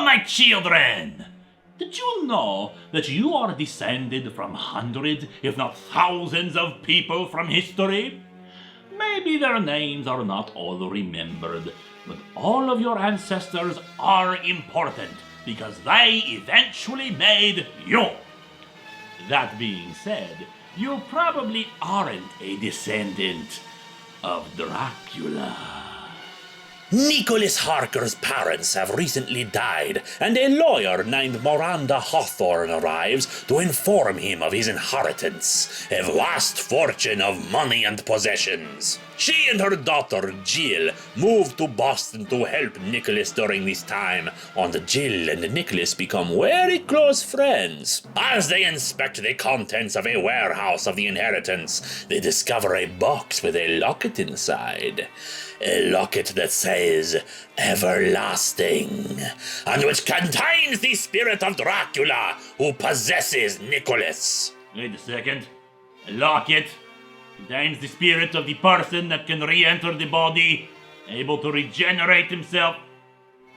my children! Did you know that you are descended from hundreds, if not thousands of people from history? Maybe their names are not all remembered, but all of your ancestors are important because they eventually made you. That being said, you probably aren't a descendant of Dracula. Nicholas Harker's parents have recently died, and a lawyer named Miranda Hawthorne arrives to inform him of his inheritance, a vast fortune of money and possessions. She and her daughter, Jill, moved to Boston to help Nicholas during this time, and Jill and Nicholas become very close friends. As they inspect the contents of a warehouse of the inheritance, they discover a box with a locket inside. A locket that says, Everlasting, and which contains the spirit of Dracula, who possesses Nicholas. Wait a second. A locket contains the spirit of the person that can re-enter the body, able to regenerate himself.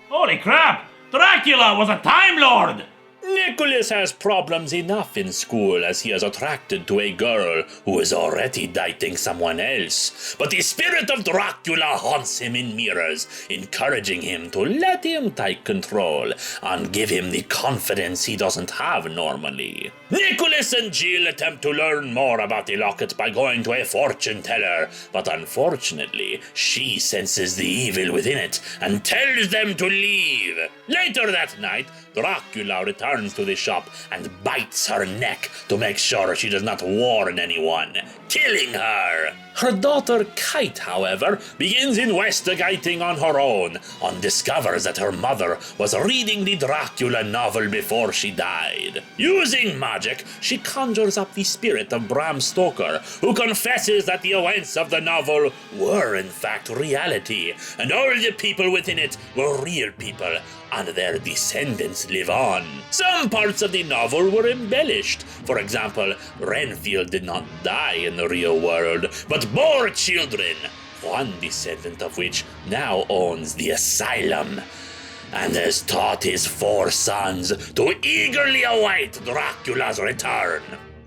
Holy crap! Dracula was a Time Lord! Nicholas has problems enough in school as he is attracted to a girl who is already dating someone else. But the spirit of Dracula haunts him in mirrors, encouraging him to let him take control and give him the confidence he doesn't have normally. Nicholas and Jill attempt to learn more about the locket by going to a fortune teller, but unfortunately, she senses the evil within it and tells them to leave. Later that night, Dracula returns to the shop and bites her neck to make sure she does not warn anyone, killing her. Her daughter Kate, however, begins investigating on her own and discovers that her mother was reading the Dracula novel before she died. Using magic, she conjures up the spirit of Bram Stoker, who confesses that the events of the novel were in fact reality, and all the people within it were real people, and their descendants live on. Some parts of the novel were embellished. For example, Renfield did not die in the real world, but bore children, one descendant of which now owns the asylum, and has taught his 4 sons to eagerly await Dracula's return.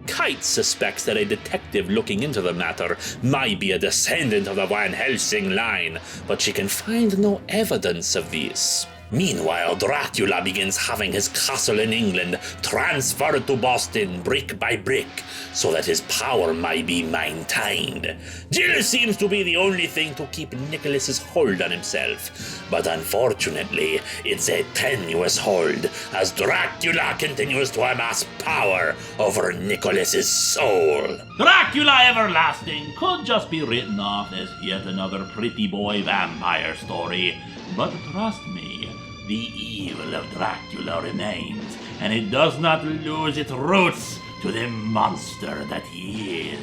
Kite suspects that a detective looking into the matter might be a descendant of the Van Helsing line, but she can find no evidence of this. Meanwhile, Dracula begins having his castle in England transferred to Boston brick by brick, so that his power might be maintained. Jill seems to be the only thing to keep Nicholas's hold on himself, but unfortunately, it's a tenuous hold, as Dracula continues to amass power over Nicholas's soul. Dracula Everlasting could just be written off as yet another pretty boy vampire story, but trust me, the evil of Dracula remains, and it does not lose its roots to the monster that he is.